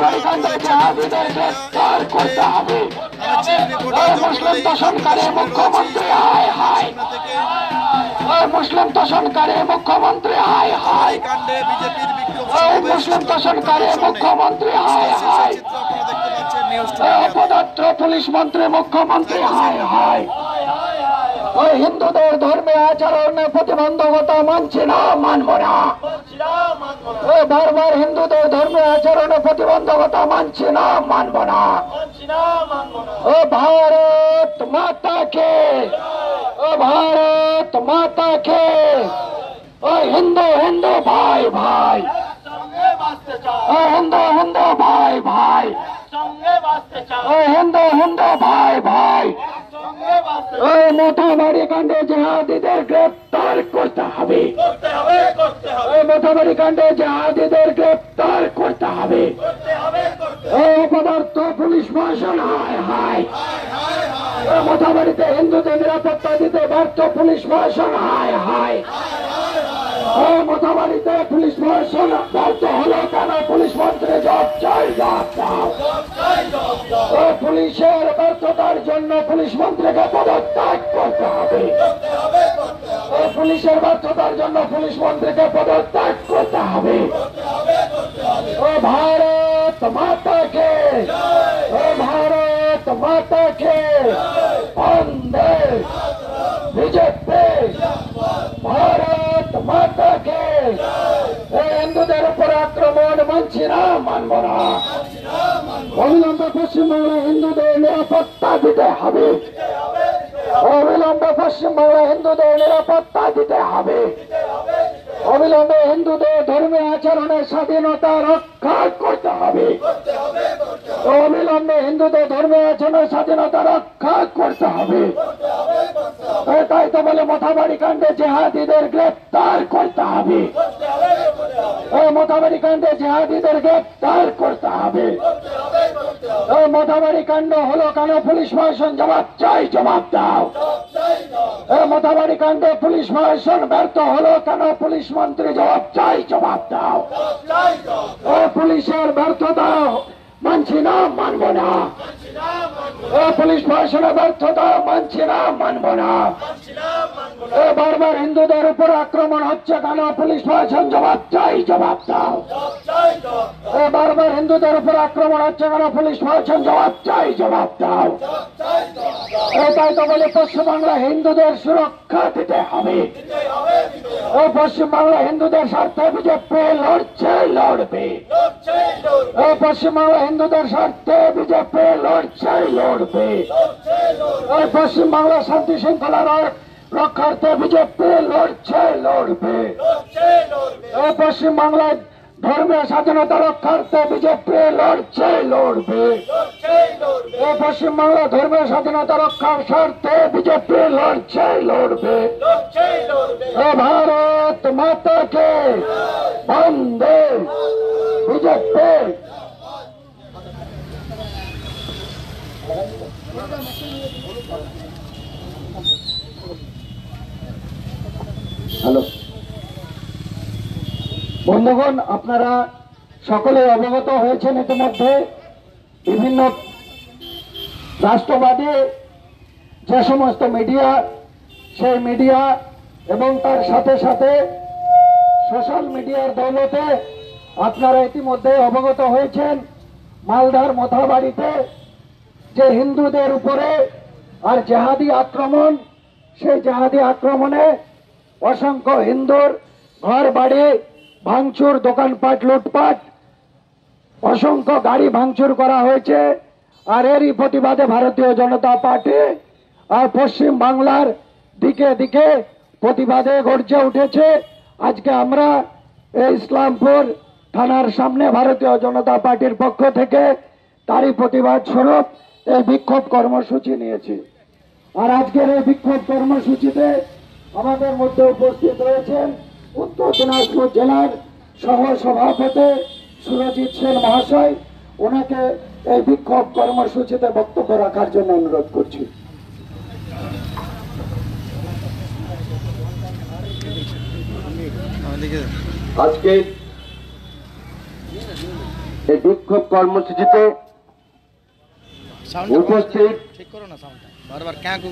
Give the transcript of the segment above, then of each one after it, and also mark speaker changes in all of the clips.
Speaker 1: মোথাবাড়ি কাণ্ডে জিহাদিদের গ্রেফতার করতে হবে। মুসলিম তোষণকারী মুখ্যমন্ত্রী হায় হায়, মুসলিম তোষণকারী মুখ্যমন্ত্রী হায় হায়, মুসলিম তোষণকারী মুখ্যমন্ত্রী হায় হায়, অপদার্থ পুলিশ মন্ত্রী মুখ্যমন্ত্রী হায় হায়। ওই হিন্দুদের ধর্মীয় আচরণে প্রতিবন্ধকতা মানছি না, মানব না। বারবার হিন্দুদের ধর্মীয় আচরণে প্রতিবন্ধকতা মানছি না, মানব না। ও ভারত মাতা কে, ও ভারত মাতা কে। ও হিন্দু হিন্দু ভাই ভাই, ও হিন্দু হিন্দু ভাই ভাই, ও হিন্দু হিন্দু ভাই ভাই। ওই মোথাবাড়ি কাণ্ডে জিহাদিদের গ্রেফতার করতে হবে, ওই মোথাবাড়ি কাণ্ডে জিহাদিদের গ্রেফতার করতে হবে। ওই অপদার্থ পুলিশ প্রশাসন হায় হায়, মোথাবাড়িতে হিন্দুদের নিরাপত্তা দিতে ব্যর্থ পুলিশ প্রশাসন হায় হায়। মোথাবাড়িতে পুলিশ প্রশাসন ব্যর্থ হলো কেন? পুলিশ মন্ত্রী জবাব চাই, জবাব দাও। পুলিশের ব্যর্থতার জন্য পুলিশ মন্ত্রীকে পদত্যাগ করতে হবে, পুলিশের ব্যর্থতার জন্য পুলিশ মন্ত্রীকে পদত্যাগ করতে হবে। ও ভারত মাতা কে, ও ভারত মাতা কে। বন্দে বিজেপি, ভারত মাতা কে। হিন্দুদের উপর আক্রমণ মানছি না, মানব না। অবিলম্বে পশ্চিমবাংলা হিন্দুদের নিরাপত্তা দিতে হবে, অবিলম্বে পশ্চিমবাংলা হিন্দুদের নিরাপত্তা দিতে হবে, অবিলম্বে হিন্দুদের ধর্মীয় আচরণের স্বাধীনতা রক্ষা করতে হবে, অবিলম্বে হিন্দুদের ধর্মীয় আচরণের স্বাধীনতা রক্ষা করতে হবে। তাই তো বলে মোথাবাড়ি কাণ্ডে জিহাদিদের গ্রেফতার করতে হবে, মোথাবাড়ি কাণ্ডে জিহাদিদের গ্রেফতার করতে হবে। মোথাবাড়ি কাণ্ড হলো কেন? পুলিশ প্রশাসন জবাব চাই, জবাব দাও। মোথাবাড়ি কাণ্ডে পুলিশ প্রশাসন ব্যর্থ হলো কেন? পুলিশ মন্ত্রী জবাব চাই, জবাব দাও। পুলিশের ব্যর্থতা মানছি না, মানব না। পুলিশ প্রশাসনের ব্যর্থতা মানছি না, মানব না। বারবার হিন্দুদের উপর আক্রমণ হচ্ছে কেন? পুলিশ প্রশাসন জবাব চাই, জবাব দাও। বারবার হিন্দুদের উপর আক্রমণ হচ্ছে কেন? পুলিশ প্রশাসন জবাব চাই, জবাব দাও। তাই তো বলে পশ্চিমবাংলা হিন্দুদের সুরক্ষা দিতে হবে, পশ্চিমবাংলা হিন্দুদের স্বার্থে বিজেপি লড়ছে, লড়বে। পশ্চিমবাংলা হিন্দুদের স্বার্থে বিজেপি লড়ছে, লড়বে। পশ্চিমবাংলা শান্তি শৃঙ্খলা রক্ষার্থে বিজেপি লড়ছে, লড়বে। পশ্চিমবাংলায় ধর্মীয় স্বাধীনতা রক্ষার্থে বিজেপি লড়ছে, লড়বে। পশ্চিমবাংলা ধর্মীয় স্বাধীনতা রক্ষার স্বার্থে বিজেপি লড়ছে, লড়বে। ভারত মাতা কে। বন্দে বিজেপি। হ্যালো বন্ধুগণ, আপনারা সকলে অবগত হয়েছেন ইতিমধ্যে বিভিন্ন রাষ্ট্রবাদী যে সমস্ত মিডিয়া, সেই মিডিয়া এবং তার সাথে সাথে সোশ্যাল মিডিয়ার দৌলতে আপনারা ইতিমধ্যে অবগত হয়েছেন মালদার মোথাবাড়িতে যে হিন্দুদের উপরে আর জেহাদি আক্রমণ, সেই জেহাদি আক্রমণে অসংখ্য হিন্দুর ঘর বাড়ি ভাঙচুর, দোকানপাট লুটপাট, অসংখ্য গাড়ি ভাঙচুর করা হয়েছে। আর এরই প্রতিবাদে ভারতীয় জনতা পার্টি আর পশ্চিম বাংলার দিকে দিকে প্রতিবাদে গর্জে উঠেছে। আজকে আমরা ইসলামপুর থানার সামনে ভারতীয় জনতা পার্টির পক্ষ থেকে তারই প্রতিবাদ স্বরূপ এই বিক্ষোভ কর্মসূচি নিয়েছি। আর আজকের এই বিক্ষোভ কর্মসূচিতে আমাদের মধ্যে উপস্থিত রয়েছেন উত্তর দিনাজপুর জেলার সহ সভাপতি সুরজিৎ সেন মহাশয়। ওনাকে এই বিক্ষোভ কর্মসূচিতে বক্তব্য রাখার জন্য অনুরোধ করছি।
Speaker 2: এই বিক্ষোভ কর্মসূচিতে উপস্থিত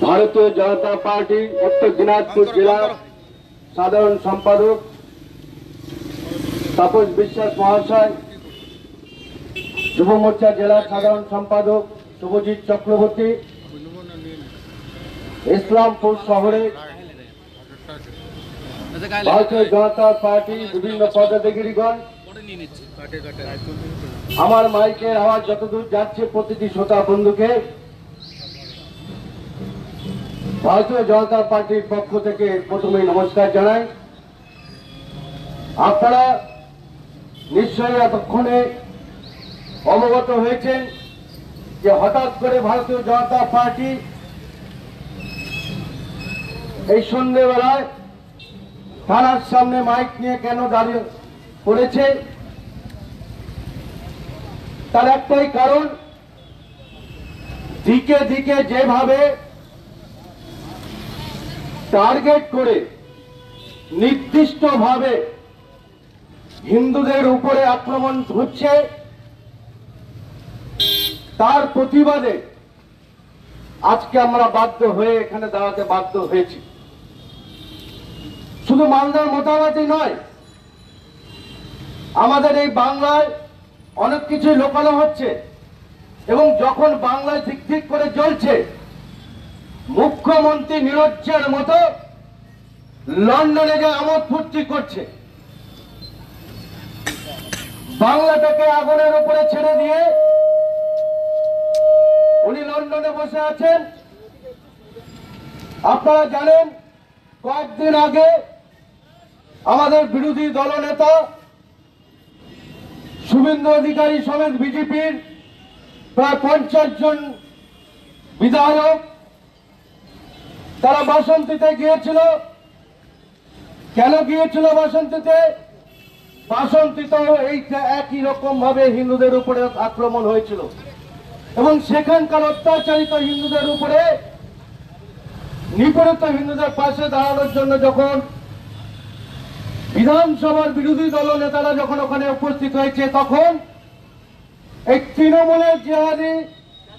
Speaker 2: ভারতীয় জনতা পার্টি উত্তর দিনাজপুর জেলার সাধারণ সম্পাদক তাপস বিশ্বাস মহাশয়, যুব মোর্চা জেলার সাধারণ সম্পাদক শুভজিৎ চক্রবর্তী, ইসলামপুর শহরে ভারতীয় জনতা পার্টি বিভিন্ন পদাধিকারীগণ, আমার মাইকের আওয়াজ যতদূর যাচ্ছে প্রতিটি শ্রোতা বন্ধুকে ভারতীয় জনতা পার্টির পক্ষ থেকে প্রথমে নমস্কার জানাই। আপনারা নিশ্চয়ই এতক্ষণে অবগত হয়েছেন যে হঠাৎ করে ভারতীয় জনতা পার্টি এই সন্ধ্যেবেলায় থানার সামনে মাইক নিয়ে কেন দাঁড়িয়ে পড়েছে, তার একটাই কারণ, দিকে দিকে যেভাবে টার্গেট করে নির্দিষ্টভাবে হিন্দুদের উপরে আক্রমণ হচ্ছে, তার প্রতিবাদে আজকে আমরা বাধ্য হয়ে এখানে দাঁড়াতে বাধ্য হয়েছি। শুধু মালদার মোটামুটি নয়, আমাদের এই বাংলায় অনেক কিছু লোকানো হচ্ছে এবং যখন বাংলায় ঠিক ঠিক করে চলছে, মুখ্যমন্ত্রী নিরজ্জের মতো লন্ডনে যে আমোদ ফুর্তি করছে, বাংলাটাকে আগুনের উপরে ছেড়ে দিয়ে উনি লন্ডনে বসে আছেন। আপনারা জানেন কয়েকদিন আগে আমাদের বিরোধী দলনেতা শুভেন্দু অধিকারী সমেত বিজেপির প্রায় 50 জন বিধায়ক তারা বাসন্তীতে গিয়েছিল। কেন গিয়েছিল বাসন্তীতে? বাসন্তীতেও এই একই রকম ভাবে হিন্দুদের উপরে আক্রমণ হয়েছিল এবং সেখানকার অত্যাচারিত হিন্দুদের উপরে নিপীড়িত হিন্দুদের পাশে দাঁড়ানোর জন্য যখন বিধানসভার বিরোধী দল নেতারা যখন ওখানে উপস্থিত হয়েছে, তখন এই তৃণমূলের জেহাদি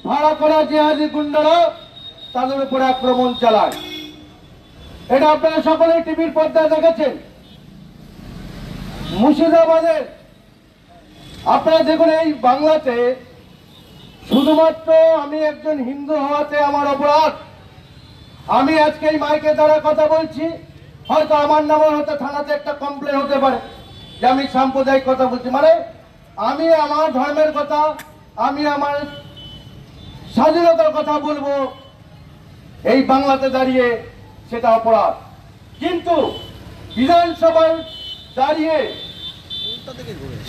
Speaker 2: ভাড়া করা জেহাদি গুন্ডারা তাদের উপরে আক্রমণ চালায়। এটা আপনারা সকলেই টিভির পর্দায় দেখেছেন। মুর্শিদাবাদের আপনারা দেখুন, এই বাংলাতে শুধুমাত্র আমি একজন হিন্দু হওয়াতে আমার অপরাধ, আমি আজকে এই মাইকের দ্বারা কথা বলছি, হয়তো আমার নামে হয়তো থানাতে একটা কমপ্লেন হতে পারে যে আমি সাম্প্রদায়িক কথা বলছি, মানে আমি আমার ধর্মের কথা, আমি আমার স্বাধীনতার কথা বলবো এই বাংলাতে দাঁড়িয়ে, সেটা অপরাধ। কিন্তু বিধানসভায় দাঁড়িয়ে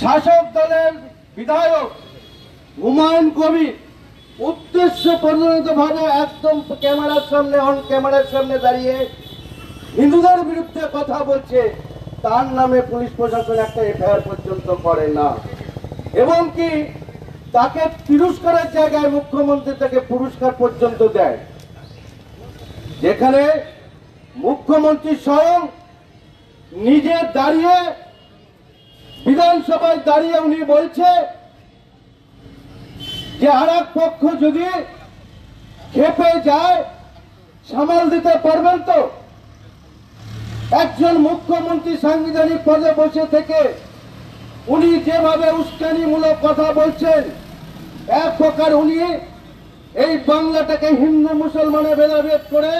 Speaker 2: শাসক দলের বিধায়ক হুমায়ুন কবির উদ্দেশ্য পরিণত ভাবে একদম ক্যামেরার সামনে, অন ক্যামেরার সামনে দাঁড়িয়ে হিন্দুদের বিরুদ্ধে কথা বলছে, তার নামে পুলিশ প্রশাসন একটা এফআইআর পর্যন্ত করে না, এবং কি তাকে তিরস্কারের জায়গায় মুখ্যমন্ত্রী তাকে পুরস্কার পর্যন্ত দেয়, যেখানে মুখ্যমন্ত্রী স্বয়ং নিজে দাঁড়িয়ে বিধানসভায় দাঁড়িয়ে উনি বলছে যে আর এক পক্ষ যদি খেপে যায় সামাল দিতে পারবেন তো? একজন মুখ্যমন্ত্রী সাংবিধানিক পদে বসে থেকে উনি যেভাবে উস্কানিমূলক কথা বলছেন, এক প্রকার উনি এই বাংলাটাকে হিন্দু মুসলমানে ভেদাভেদ করে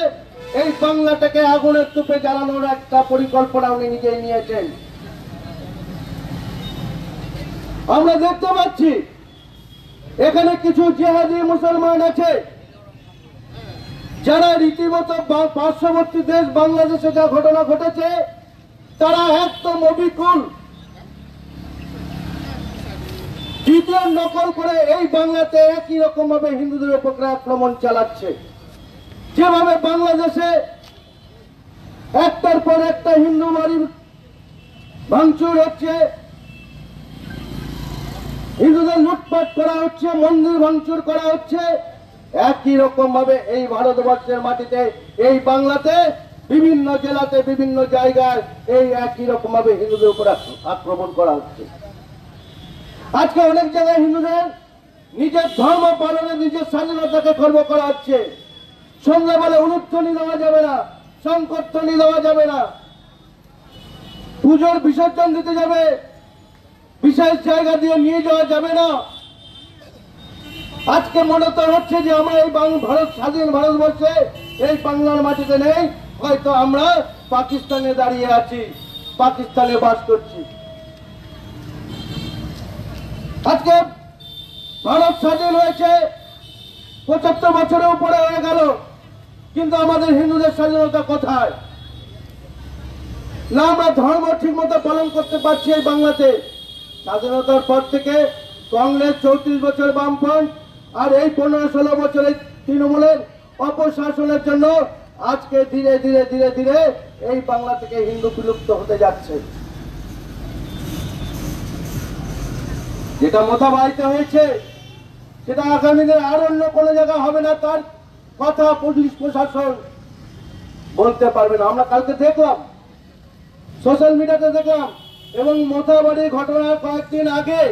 Speaker 2: এই বাংলাটাকে আগুনের তুপে জ্বালানোর একটা পরিকল্পনা উনি নিজেই নিয়েছেন। আমরা দেখতে পাচ্ছি এখানে কিছু জিহাদি মুসলমান আছে যারা রীতিমতো পার্শ্ববর্তী দেশ বাংলাদেশে যা ঘটনা ঘটেছে তারা একদম অবিকল দ্বিতীয় নকল করে এই বাংলাতে একই রকম ভাবে হিন্দুদের উপর আক্রমণ চালাচ্ছে। যেভাবে বাংলাদেশে একটার পর একটা হিন্দু বাড়ি ভাঙচুর হচ্ছে, হিন্দুদের লুটপাট করা হচ্ছে, মন্দির ভাঙচুর করা হচ্ছে, একই রকম ভাবে এই ভারতবর্ষের মাটিতে, এই বাংলাতে বিভিন্ন জেলাতে বিভিন্ন জায়গায় এই একই রকম ভাবে হিন্দুদের উপর আক্রমণ করা হচ্ছে। আজকে অনেক জায়গায় হিন্দুদের নিজের ধর্ম পালনে নিজের স্বাধীনতাকে খর্ব করা হচ্ছে। সন্ধ্যাবেলা উলুধ্বনি দেওয়া যাবে না, সংকীর্তনী দেওয়া যাবে না, পুজোর বিসর্জন দিতে যাবে বিশেষ জায়গা দিয়ে নিয়ে যাওয়া যাবে না। আজকে মনে তো হচ্ছে যে আমরা এই ভারত স্বাধীন ভারতবর্ষে এই বাংলার মাটিতে নেই, হয়তো আমরা পাকিস্তানে দাঁড়িয়ে আছি, পাকিস্তানে বাস করছি। আজকে ভারত স্বাধীন হয়েছে ৭৫ বছরের উপরে হয়ে গেল, কিন্তু আমাদের হিন্দুদের স্বাধীনতা কোথায়? না আমরা ধর্ম ঠিক মতো পালন করতে পারছি এই বাংলাতে। স্বাধীনতার পর থেকে কংগ্রেস ৩৪ বছর, বামফ্রন্ট আর এই ১৫-১৬ বছরের তৃণমূলের অপশাসনের জন্য আজকে ধীরে ধীরে ধীরে ধীরে এই বাংলা থেকে হিন্দু বিলুপ্ত হতে যাচ্ছে। যেটা মোথাবাড়িতে হয়েছে সেটা আগামী দিনে আর অন্য কোনো জায়গা হবে না, তার কথা পুলিশ প্রশাসন বলতে পারবে না। আমরা কালকে দেখলাম, সোশ্যাল মিডিয়াতে দেখলাম, এবং মোথাবাড়ির ঘটনার কয়েকদিন আগে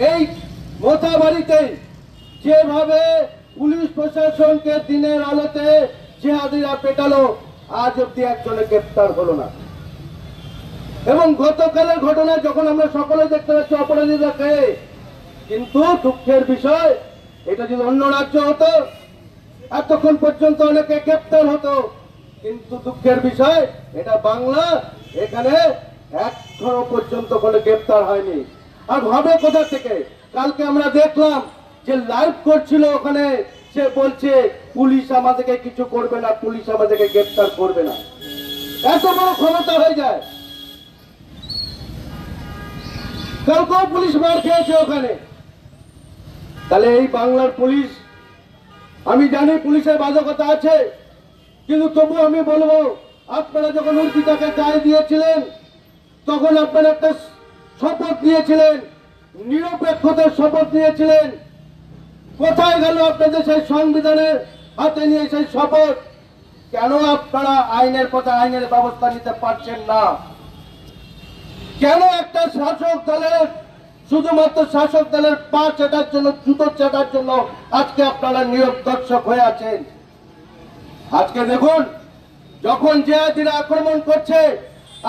Speaker 2: এই মোথাবাড়িতে যেভাবে পুলিশ প্রশাসনকে দিনের আলোতে জিহাদিরা পেটালো, আজ অব্দি একজনে গ্রেপ্তার হলো না। এবং গতকালের ঘটনা যখন আমরা সকলে দেখতে পাচ্ছি অপরাধীদেরকে, কিন্তু দুঃখের বিষয় এটা যদি অন্য রাজ্য হতো এতক্ষণ পর্যন্ত অনেকে গ্রেপ্তার হতো, কিন্তু দুঃখের বিষয় এটা বাংলা, এখানে এখনো পর্যন্ত কোনো গ্রেপ্তার হয়নি। আর ভাবে কোথা থেকে? কালকে আমরা দেখলাম যে লাইভ করছিল ওখানে, সে বলছে পুলিশ আমাদেরকে কিছু করবে না, পুলিশ আমাদেরকে গ্রেপ্তার করবে না। এত বড় ক্ষমতা হয়ে যায়। কালকেও পুলিশ মার খেয়েছে ওখানে। তাহলে এই বাংলার পুলিশ, আমি জানি পুলিশের বাধকতা আছে, কিন্তু তবু আমি বলবো, আপনারা যখন অর্পিতাকে গায়ে দিয়েছিলেন তখন আপনারা একটা শপথ নিয়েছিলেন, নিরপেক্ষতার শপথ নিয়েছিলেন। কোথায় গেল আপনাদের সেই সংবিধানের হাতে নিয়ে সেই শপথ? কেন আপনারা আইনের পথে আইনের ব্যবস্থা নিতে পারছেন না? কেন একটা শাসক দলের, শুধুমাত্র শাসক দলের পা চেটার জন্য, জুতো চেটার জন্য আজকে আপনারা নীরব দর্শক হয়ে আছেন? আজকে দেখুন, যখন জিহাদিরা আক্রমণ করছে,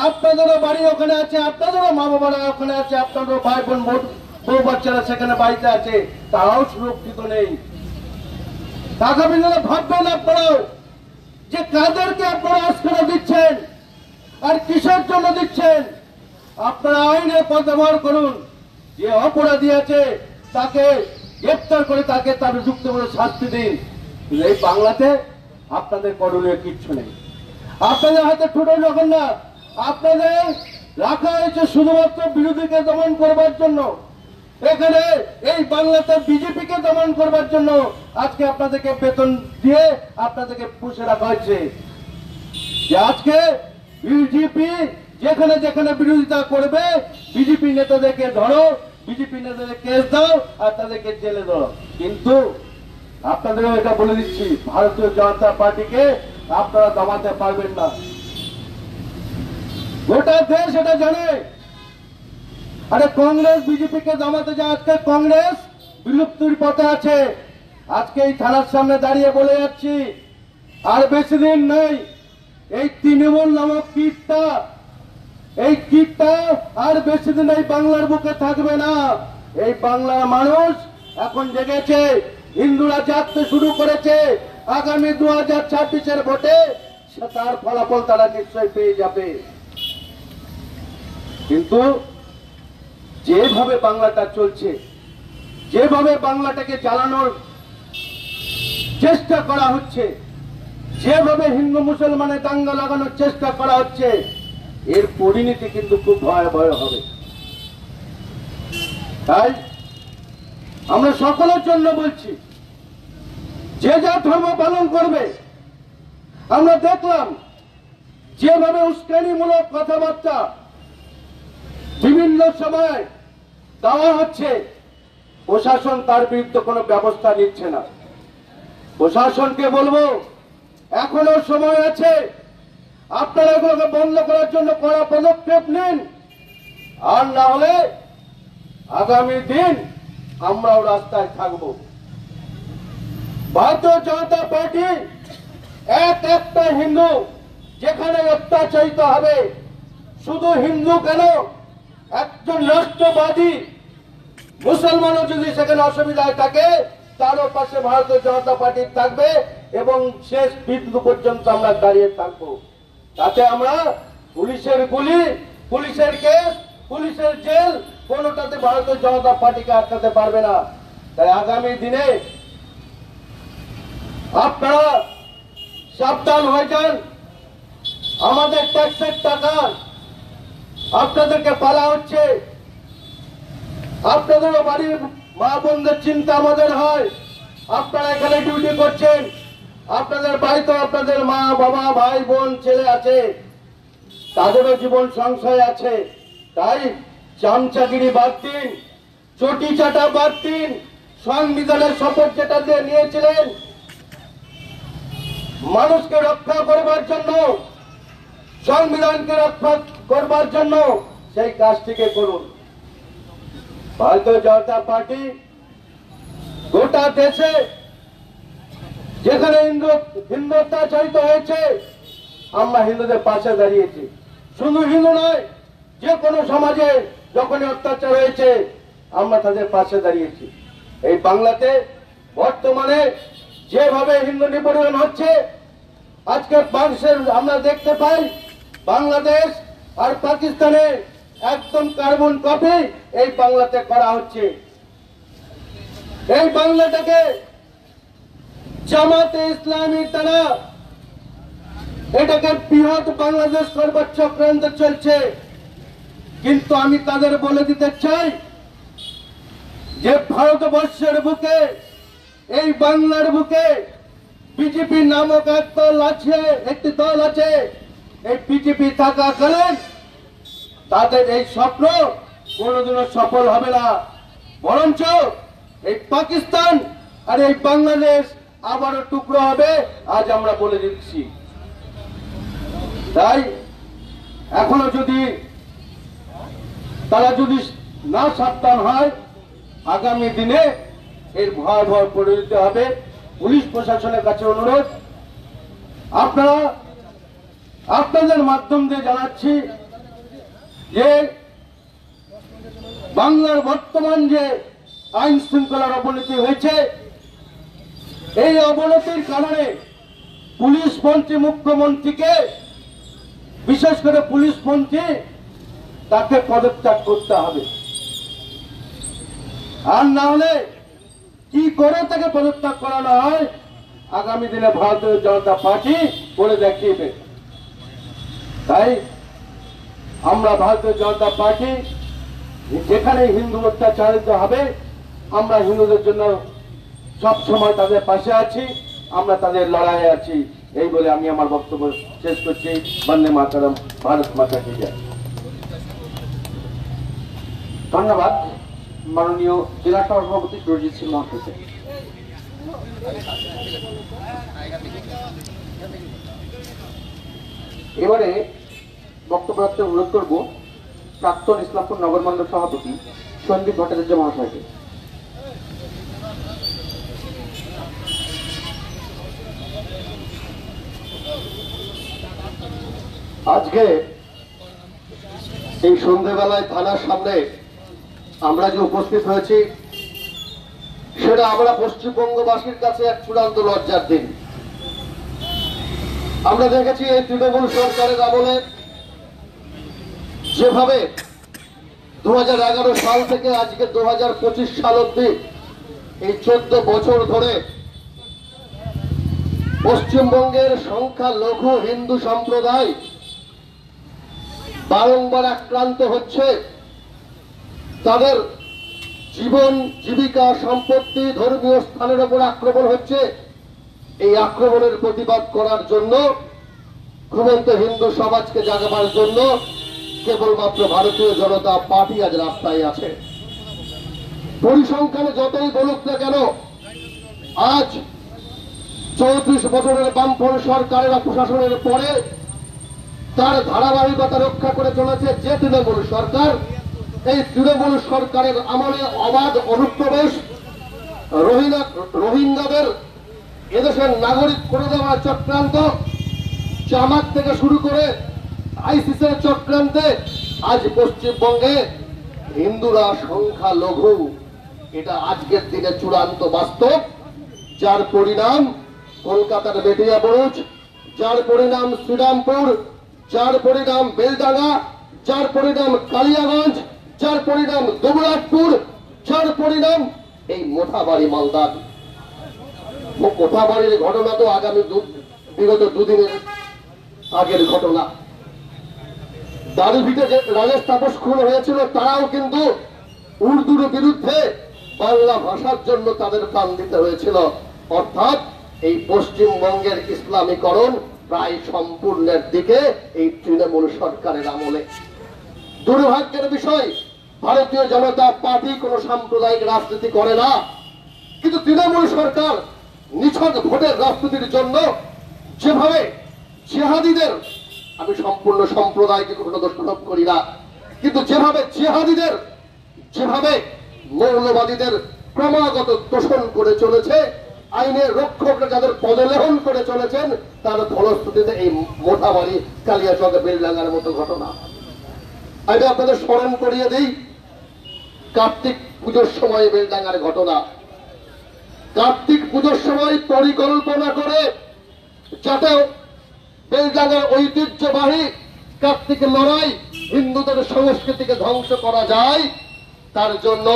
Speaker 2: আপনাদেরও বাড়ি ওখানে আছে, আপনাদেরও মা বাবারা ওখানে আছে, আপনাদেরও ভাই বোন বউ বাচ্চারা সেখানে বাড়িতে আছে, তারাও সুরক্ষিত নেই। আগামী দিনে ভাববেন আপনারাও যে কাদেরকে আপনারা আশ্রয় দিচ্ছেন আর কিসের জন্য দিচ্ছেন। আপনারা আইনের পথ ব্যবহার করুন, যে অপরাধী আছে তাকে গ্রেপ্তার করে তাকে তার যুক্ত করে শাস্তি দিন। এই বাংলাতে আপনাদের করণীয় কিচ্ছু নেই। আপনাদের হাতে ঠুটো যখন না, আপনাদের রাখা হয়েছে শুধুমাত্র বিরোধীকে দমন করবার জন্য। এখানে এই বাংলাতে বিজেপিকে দমন করবার জন্য আজকে আপনাদেরকে বেতন দিয়ে আপনাদেরকে পুষে রাখা হয়েছে। যে আজকে বিজেপি যেখানে যেখানে বিরোধিতা করবে, বিজেপি নেতাদেরকে ধরো, বিজেপি নেতাদের কেস দাও আর তাদেরকে জেলে দাও। কিন্তু আপনাদেরও এটা বলে দিচ্ছি, ভারতীয় জনতা পার্টিকে আপনারা দমাতে পারবেন না। গোটা দেশ এটা জানে। আরে কংগ্রেস বিজেপিকে দমাতে যায়, আজকে কংগ্রেস বিলুপ্তির পথে আছে। আজকে এই থানার সামনে দাঁড়িয়ে বলে যাচ্ছি, আর বেশি দিন নেই এই তৃণমূল নামক কীটটা, এই কীটটা আর বেশি দিন এই বাংলার বুকে থাকবে না। এই বাংলার মানুষ এখন জেগেছে, হিন্দুরা জাগতে শুরু করেছে। আগামী 2026-এর ভোটে তার ফলাফল তারা নিশ্চয় পেয়ে যাবে। কিন্তু যেভাবে বাংলাটা চলছে, যেভাবে বাংলাটাকে জ্বালানোর চেষ্টা করা হচ্ছে, যেভাবে হিন্দু মুসলমানের দাঙ্গা লাগানোর চেষ্টা করা হচ্ছে, এর পরিণতি কিন্তু খুব ভয়াবহ হবে। তাই আমরা সকলের জন্য বলছি, যে যা ধর্ম পালন করবে। আমরা দেখলাম যেভাবে উস্কানিমূলক কথাবার্তা বিভিন্ন সময় দেওয়া হচ্ছে, প্রশাসন তার বিরুদ্ধে কোনো ব্যবস্থা নিচ্ছে না। প্রশাসনকে বলবো, এখনো সময় আছে, আপনারা এগুলোকে বন্ধ করার জন্য কড়া পদক্ষেপ নিন। আর না হলে আগামী দিন আমরাও রাস্তায় থাকব। ভারতীয় জনতা পার্টি একটা হিন্দু যেখানে অত্যাচারিত হবে, শুধু হিন্দু কেন, একজন রাষ্ট্রবাদী মুসলমানও যদি সেখানে অসুবিধায় থাকে তারও পাশে ভারতীয় জনতা পার্টি থাকবে এবং শেষ বিন্দু পর্যন্ত আমরা দাঁড়িয়ে থাকবো। তাতে আমরা পুলিশের গুলি, পুলিশের কেস, পুলিশের জেল কোনোটাতে ভারতীয় জনতা পার্টিকে আটকাতে পারবে না। তাই আগামী দিনে আপনারা সাবধান হয়ে যান। আমাদের ট্যাক্সের টাকা আপনাদেরকে পালা হচ্ছে, আপনাদেরও বাড়ির মা বোনদের চিন্তা আমাদের হয়। আপনারা এখানে ডিউটি করছেন, আপনাদের বাড়িতে আপনাদের মা বাবা ভাই বোন ছেলে আছে, তাদেরও জীবন সংশয় আছে। তাই চামচাগিরি বাদ দিন, চটি চাটা বাদ দিন। সংবিধানের শপথ যেটা দিয়ে নিয়েছিলেন মানুষকে রক্ষা করবার জন্য, সংবিধানকে রক্ষা করবার জন্য, সেই কাজটিকে করুন। ভারতীয় জনতা পার্টি গোটা দেশে যেখানে হিন্দু অত্যাচারিত হয়েছে আমরা হিন্দুদের পাশে দাঁড়িয়েছি। শুধু হিন্দু নয়, যে কোনো সমাজে যখনই অত্যাচার হয়েছে আমরা তাদের পাশে দাঁড়িয়েছি। এই বাংলাতে বর্তমানে যেভাবে হিন্দু নিপীড়ন হচ্ছে, আজকে বাংলাদেশের আমরা দেখতে পাই বাংলাদেশ আর পাকিস্তানে একদম কার্বন কপি এই বাংলাতে করা হচ্ছে। এই বাংলাটাকে জামাতে ইসলামী তারা এটাকে বৃহৎ বাংলাদেশ করবার চক্রান্ত চলছে। কিন্তু আমি তাদের বলে দিতে চাই যে ভারতবর্ষের বুকে, এই বাংলার বুকে বিজেপি নামক একটি দল আছে। এই বিজেপি থাকাকালীন তাদের এই স্বপ্ন কোনোদিনও সফল হবে না, বরঞ্চ এই পাকিস্তান আর এই বাংলাদেশ আবারও টুকরো হবে, আজ আমরা বলে দিচ্ছি। তাই এখনো যদি তারা যদি না সাবধান হয়, আগামী দিনে এর ভয়াবহ পরিণতি হবে। পুলিশ প্রশাসনের কাছে অনুরোধ, আপনারা আপনাদের মাধ্যম দিয়ে জানাচ্ছি যে বাংলার বর্তমান যে আইন শৃঙ্খলার অবনতি হয়েছে, এই অবনতির কারণে পুলিশ মন্ত্রী, মুখ্যমন্ত্রীকে, বিশেষ করে পুলিশ মন্ত্রী, তাকে পদত্যাগ করতে হবে। আর না হলে কি করে তাকে পদত্যাগ করানো হয় আগামী দিনে ভারতীয় জনতা পার্টি করে দেখিয়েবে। তাই আমরা ভারতীয় জনতা পার্টি যেখানে হিন্দু অত্যাচারিত হবে আমরা হিন্দুদের জন্য সব সময় তাদের পাশে আছি, আমরা তাদের লড়াইয়ে আছি। এই বলে আমি আমার বক্তব্য শেষ করছি। বন্দে মাতরম, ভারত মাতা কি জয়।
Speaker 3: ধন্যবাদ মাননীয় জেলা সভাপতি সুরজিৎ সিং মহাশয়কে। এবারে বক্তব্য রাখতে অনুরোধ করব প্রাক্তন ইসলামপুর নগর মন্ডল সভাপতি সন্দীপ ভট্টাচার্য মহাশয়কে।
Speaker 1: আজকে এই সন্ধ্যেবেলায় থানার সামনে আমরা যে উপস্থিত হয়েছি সেটা আমরা পশ্চিমবঙ্গবাসীর কাছে এক চূড়ান্ত লজ্জার দিন। আমরা দেখেছি এই তৃণমূল সরকারের আমলে যেভাবে 2011 সাল থেকে আজকে 2025 সাল অব্দি এই 14 বছর ধরে পশ্চিমবঙ্গের সংখ্যালঘু হিন্দু সম্প্রদায় বারংবার আক্রান্ত হচ্ছে। তাদের জীবন, জীবিকা, সম্পত্তি, ধর্মীয় স্থানের উপর আক্রমণ হচ্ছে। এই আক্রমণের প্রতিবাদ করার জন্য, ঘুমন্ত হিন্দু সমাজকে জাগাবার জন্য কেবলমাত্র ভারতীয় জনতা পার্টি আজ রাস্তায় আছে। পরিসংখ্যানে যতই বলুক না কেন, আজ 34 বছরের বামফ্রন্ট সরকারের প্রশাসনের পরে তার ধারাবাহিকতা রক্ষা করে চলেছে যে তৃণমূল সরকার,
Speaker 2: এই তৃণমূল সরকারের আমলে অবাধ অনুপ্রবেশ, রোহিঙ্গাদের এদেশের নাগরিক করে দেওয়ার চক্রান্ত, জামাত থেকে শুরু করে আইসিসের চক্রান্তে আজ পশ্চিমবঙ্গে হিন্দুরা সংখ্যালঘু, এটা আজকের দিনে চূড়ান্ত বাস্তব। যার পরিণাম কলকাতার বেটিয়াবুরুজ, যার পরিণাম শ্রীরামপুর, যার পরিণাম বেলডাঙ্গা, যার পরিণাম কালিয়াগঞ্জ, যার পরিণাম দুবরাজপুর, যার পরিণাম এই মোথাবাড়ি মালদার। মোথাবাড়ির ঘটনা তো বিগত দুদিনের আগের ঘটনা। দারুভিটে যে রাজেশ তাপস খুন হয়েছিল, তারাও কিন্তু উর্দুর বিরুদ্ধে বাংলা ভাষার জন্য তাদের প্রাণ দিতে হয়েছিল। অর্থাৎ এই পশ্চিমবঙ্গের ইসলামীকরণ প্রায় সম্পূর্ণের দিকে এই তৃণমূল সরকারের আমলে। দুর্ভাগ্যের বিষয়, ভারতীয় জনতা পার্টি কোন সাম্প্রদায়িক রাজনীতি করে না, কিন্তু তৃণমূল সরকার নিছক ভোটের রাজনীতির জন্য যেভাবে জিহাদিদের, আমি সম্পূর্ণ সম্প্রদায়কে কখনো দোষারোপ করি না, কিন্তু যেভাবে জিহাদিদের, যেভাবে মৌলবাদীদের ক্রমাগত দোষণ করে চলেছে, আইনের রক্ষকরা যাদের পদলেহন করে চলেছেন, তার ফলশ্রুতিতে এই মোথাবাড়ি, কালিয়াচক, বেলডাঙ্গার মতো ঘটনা। আমি আপনাদের স্মরণ করিয়ে দিই কার্তিক পুজোর সময় বেলডাঙ্গার ঘটনা। কার্তিক পুজোর সময় পরিকল্পনা করে যাতে বেলডাঙ্গার ঐতিহ্যবাহী কার্তিক লড়াই, হিন্দুদের সংস্কৃতিকে ধ্বংস করা যায়, তার জন্য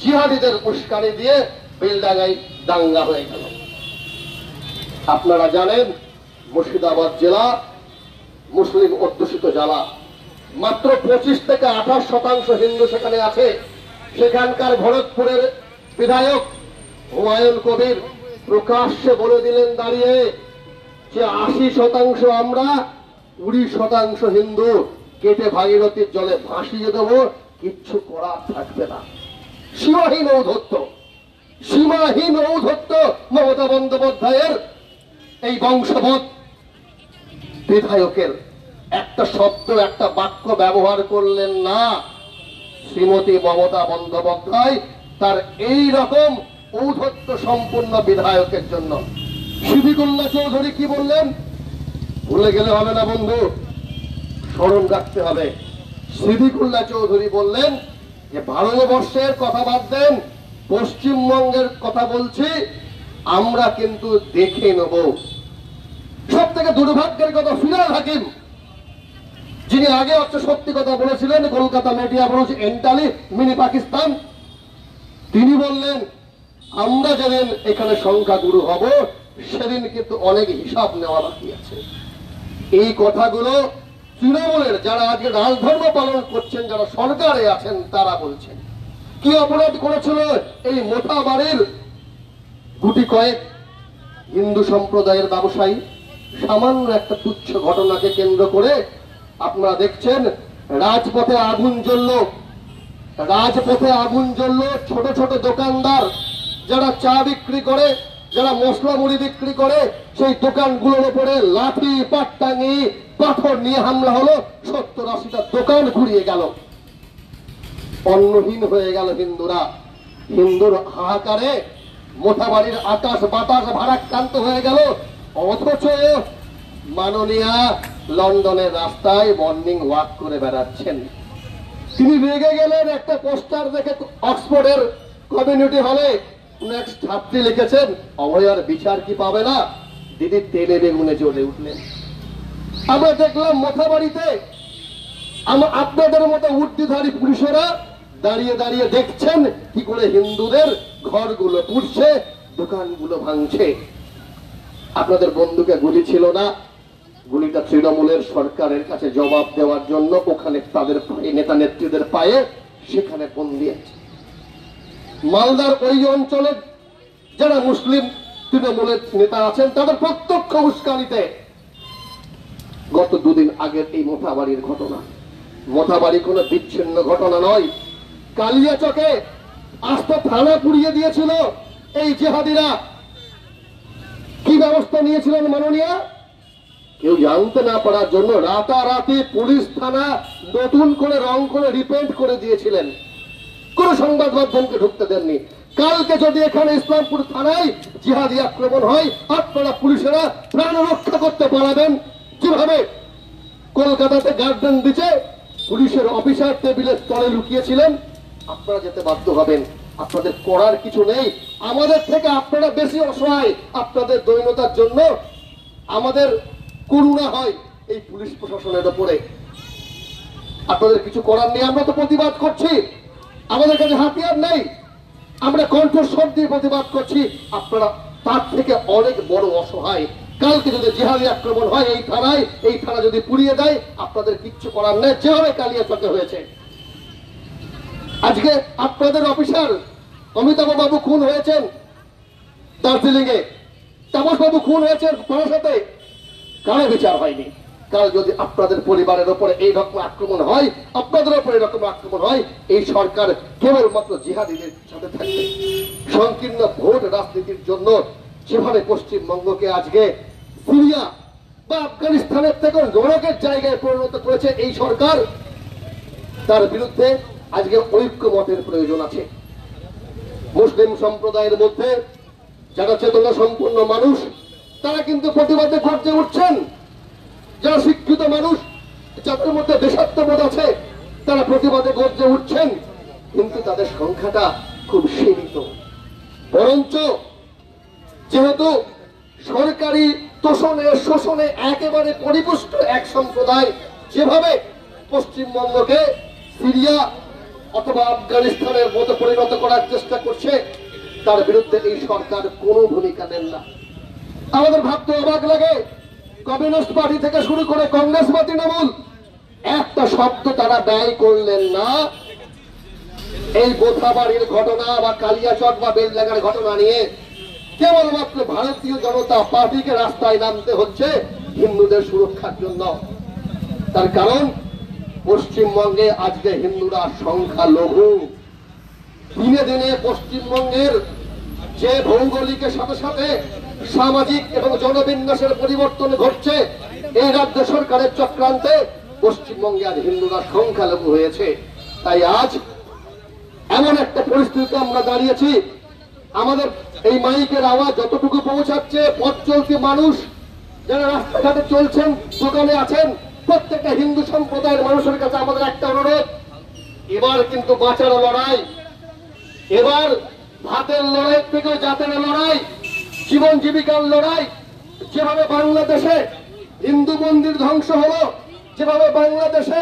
Speaker 2: জিহাদিদের উস্কানি দিয়ে বেলডাঙ্গায় দাঙ্গা হয়ে গেল। আপনারা জানেন মুর্শিদাবাদ জেলা মুসলিম অধ্যুষিত জেলা, মাত্র 25 থেকে 28% হিন্দু সেখানে আছে। সেখানকার ভরতপুরের বিধায়ক হুমায়ুন কবির প্রকাশ্যে বলে দিলেন দাঁড়িয়ে যে 80% আমরা, 20% হিন্দু, কেটে ভাগীরথীর জলে ভাসিয়ে দেবো, কিচ্ছু করার থাকবে না। সীমাহীন ঔদ্ধত্য, সীমাহীন ঔদ্ধত্য মমতা বন্দ্যোপাধ্যায়ের এই বংশবৎ বিধায়কের। একটা শব্দ, একটা বাক্য ব্যবহার করলেন না শ্রীমতী মমতা বন্দ্যোপাধ্যায় তার এই রকম ঔদ্ধত্য সম্পূর্ণ বিধায়কের জন্য। সিদ্দিকুল্লাহ চৌধুরী কি বললেন? ভুলে গেলে হবে না বন্ধু, স্মরণ রাখতে হবে। সিদ্দিকুল্লাহ চৌধুরী বললেন যে ভারতবর্ষের কথা বাদ দেন, পশ্চিমবঙ্গের কথা বলছি, আমরা কিন্তু দেখে নেব। সব থেকে দুর্ভাগ্যের কথা, ফিরহাদ হাকিম, যিনি আগে হচ্ছে সত্যি কথা বলেছিলেন, কলকাতা মেটিয়াবুরুজ, এন্টালি, মিনি পাকিস্তান, তিনি বললেন আমরা যেদিন এখানে সংখ্যাগুরু হব সেদিন কিন্তু অনেক হিসাব নেওয়া বাকি আছে। এই কথাগুলো তৃণমূলের যারা আজকে রাজধর্ম পালন করছেন, যারা সরকারে আছেন, তারা বলছেন। কি অপরাধ করেছিল এই মোথাবাড়ির গুটি কয়েক হিন্দু সম্প্রদায়ের ব্যবসায়ী? সামান্য একটা তুচ্ছ ঘটনাকে কেন্দ্র করে আপনারা দেখছেন রাজপথে আগুন জ্বলল, রাজপথে আগুন জ্বলল। ছোট ছোট দোকানদার যারা চা বিক্রি করে, যারা মশলা মুড়ি বিক্রি করে, সেই দোকানগুলোর উপরে লাঠি, পাট্টাঙ্গি, পাথর নিয়ে হামলা হলো। 70-80টা দোকান ঘুরিয়ে গেল, অন্নহীন হয়ে গেল হিন্দুরা। হিন্দুর হাহাকারে মোথাবাড়ির আকাশ বাতাস ভারাক্রান্ত হয়ে গেল। অথচ মাননীয়া লন্ডনের রাস্তায় মর্নিং ওয়াক করে বেড়াচ্ছেন। তিনি রেগে গেলেন, একটা পোস্টার দেখে অক্সফোর্ডের কমিউনিটি হলে নেক্সট ছাত্রী লিখেছেন অভয়ার বিচার কি পাবে না, দিদি তেলে বেগুনে জ্বলে উঠলেন। আমরা দেখলাম মোথাবাড়িতে আপনাদের মতো উর্দিধারী পুরুষেরা দাঁড়িয়ে দাঁড়িয়ে দেখছেন কি করে হিন্দুদের ঘরগুলো পুড়ছে, দোকানগুলো ভাঙছে। আপনাদের বন্ধুকে গুলি ছিল না, গুলিটা তৃণমূলের সরকারের কাছে জবাব দেওয়ার জন্য ওখানে তাদের নেতা নেত্রীদের পায়ে সেখানে বন্দী আছে। মালদার ওই অঞ্চলে যারা মুসলিম তৃণমূলের নেতা আছেন, তাদের প্রত্যক্ষ উস্কানিতে গত দুদিন আগের এই মোথাবাড়ির ঘটনা। মোথাবাড়ি কোনো বিচ্ছিন্ন ঘটনা নয়। কালিয়াচকে আস্ত থানা পুড়িয়ে দিয়েছিল এই জেহাদিরা। কি ব্যবস্থা নিয়েছিলেন মাননীয়া? কেউ জানতে না পারার জন্য রাতারাতি পুলিশ থানা নতুন করে রং করে রিপেন্ট করে দিয়েছিলেন, কোন সংবাদ মাধ্যমকে ঢুকতে দেননি। কালকে যদি এখানে ইসলামপুর থানায় জিহাদি আক্রমণ হয়, আপনারা পুলিশেরা প্রাণ রক্ষা করতে পারবেন। যেভাবে কলকাতাতে গার্ডেন দিচ্ছে পুলিশের অফিসার টেবিলের তলে লুকিয়েছিলেন, আপনারা যেতে বাধ্য হবেন। আপনাদের করার কিছু নেই, আমাদের থেকে আপনারা বেশি অসহায়। আপনাদের দৈনতার জন্য আমাদের করুণা হয় এই পুলিশ প্রশাসনের উপরে। আপনাদের কিছু করার নেই, আমরা তো প্রতিবাদ করছি, আমাদের কাছে হাতিয়ার নেই, আমরা কণ্ঠস্বর দিয়ে প্রতিবাদ করছি। আপনারা তার থেকে অনেক বড় অসহায়। কালকে যদি জিহাদি আক্রমণ হয় এই থানা যদি পুড়িয়ে দেয়, আপনাদের কিচ্ছু করার নেই। যেভাবে কালিয়াচকে হয়েছে, আজকে আপনাদের অফিসার অমিতাভ বাবু খুন হয়েছেন দার্জিলিং এ, তাপস বাবু খুন হয়েছেন বারাসাতে, কারো বিচার হয়নি। কাল যদি আপনাদের পরিবারের উপরে এই রকম আক্রমণ হয়, আপনাদের উপরে এরকম আক্রমণ হয়, এই সরকার কেবলমাত্র জিহাদিদের সাথে থাকবে। সংকীর্ণ ভোট রাজনীতির জন্য যেভাবে পশ্চিমবঙ্গকে আজকে সিরিয়া বা আফগানিস্তানের থেকে নরকের জায়গায় পরিণত করেছে এই সরকার, তার বিরুদ্ধে আজকে ঐক্যমতের প্রয়োজন আছে। মুসলিম সম্প্রদায়ের মধ্যে যারা চেতনা সম্পন্ন মানুষ, তারা কিন্তু প্রতিবাদে গর্জে উঠছেন। যারা শিক্ষিত মানুষ, যাদের মধ্যে দেশাত্মবোধ আছে, তারা প্রতিবাদে গর্জে উঠছেন, কিন্তু তাদের সংখ্যাটা খুব সীমিত। বরঞ্চ যেহেতু সরকারি তোষণে শোষণে একেবারে পরিপুষ্ট এক সম্প্রদায় যেভাবে পশ্চিমবঙ্গকে সিরিয়া অথবা আফগানিস্তানের মতো পরিণত করার চেষ্টা করছে, তার বিরুদ্ধে এই সরকার কোনো ভূমিকা নেন না। আমাদের ভাবতে অবাক লাগে, কমিউনিস্ট পার্টি থেকে শুরু করে কংগ্রেস বা তৃণমূল একটা শব্দ তারা ব্যয় করলেন না এই বোথাবাড়ির ঘটনা বা কালিয়াচক বা বেলডাঙ্গার ঘটনা নিয়ে। কেবলমাত্র ভারতীয় জনতা পার্টিকে রাস্তায় নামতে হচ্ছে হিন্দুদের সুরক্ষার জন্য। তার কারণ পশ্চিমবঙ্গে আজকে হিন্দুরা সংখ্যালঘু। দিনে দিনে পশ্চিমবঙ্গের যে ভৌগোলিকের সাথে সাথে সামাজিক এবং জনবিন্যাসের পরিবর্তন ঘটছে, এই রাজ্য সরকারের চক্রান্তে পশ্চিমবঙ্গে আজ হিন্দুরা সংখ্যালঘু হয়েছে। তাই আজ এমন একটা পরিস্থিতিতে আমরা দাঁড়িয়েছি, আমাদের এই মাইকের আওয়াজ যতটুকু পৌঁছাচ্ছে, পথ চলতি মানুষ যারা রাস্তাঘাটে চলছেন, দোকানে আছেন, প্রত্যেকটা হিন্দু সম্প্রদায়ের মানুষের কাছে আমাদের একটা অনুরোধ, এবার কিন্তু বাঁচার লড়াই, এবার ভাতের লড়াই থেকে জাতের লড়াই, জীবন জীবিকার লড়াই। যেভাবে বাংলাদেশে হিন্দু মন্দির ধ্বংস হলো, যেভাবে বাংলাদেশে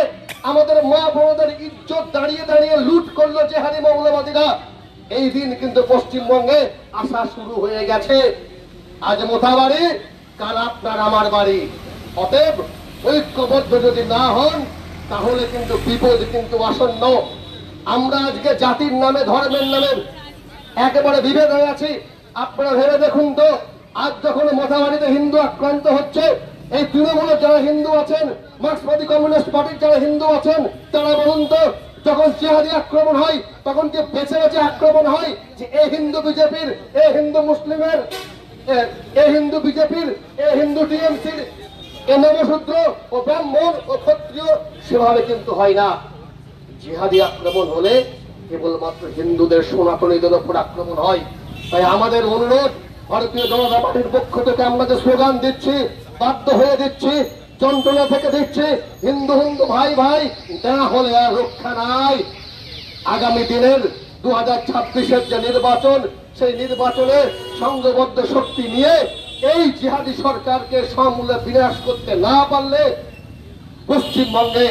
Speaker 2: আমাদের মা বোনদের ইজ্জত দাঁড়িয়ে দাঁড়িয়ে লুট করলো জেহাদি মৌলবাদীরা, এই দিন কিন্তু পশ্চিমবঙ্গে আসা শুরু হয়ে গেছে। আজ মোথাবাড়ি, কাল আপনার আমার বাড়ি। অতএব ঐক্যবদ্ধ যদি না হন, তাহলে কিন্তু বিপদ কিন্তু আসন্ন। আমরা আজকে জাতির নামে ধর্মের নামে একেবারে বিভেদ হয়ে আছি। আপনারা ভেবে দেখুন তো, আজ যখন মোথাবাড়িতে হিন্দু আক্রান্ত হচ্ছে, এই তৃণমূলের যারা হিন্দু আছেন, মার্ক্সবাদী কমিউনিস্ট পার্টির যারা হিন্দু আছেন, তারা বলুন তো, যখন জিহাদি আক্রমণ হয় তখন কি বেছে বেছে আক্রমণ হয় যে এ হিন্দু বিজেপির, এ হিন্দু মুসলিমের, এ হিন্দু বিজেপির, এ হিন্দু টিএমসির, এ নবশূদ্র ও ব্রাহ্মণ ও ক্ষত্রিয়? সেভাবে কিন্তু হয় না। জিহাদি আক্রমণ হলে কেবলমাত্র হিন্দুদের সনাতনীদের উপর আক্রমণ হয়। তাই আমাদের অনুরোধ, ভারতীয় জনতা পার্টির পক্ষ থেকে আমরা যে স্লোগান দিচ্ছি, বাধ্য হয়ে দিচ্ছি, যন্ত্রণা থেকে দিচ্ছি, হিন্দু হিন্দু ভাই ভাই, না হলে আর রক্ষা নাই। আগামী দিনের 2026-এর যে নির্বাচন, সেই নির্বাচনে সংঘবদ্ধ শক্তি নিয়ে এই জিহাদি সরকারকে সমূলে বিনাশ করতে না পারলে পশ্চিমবঙ্গে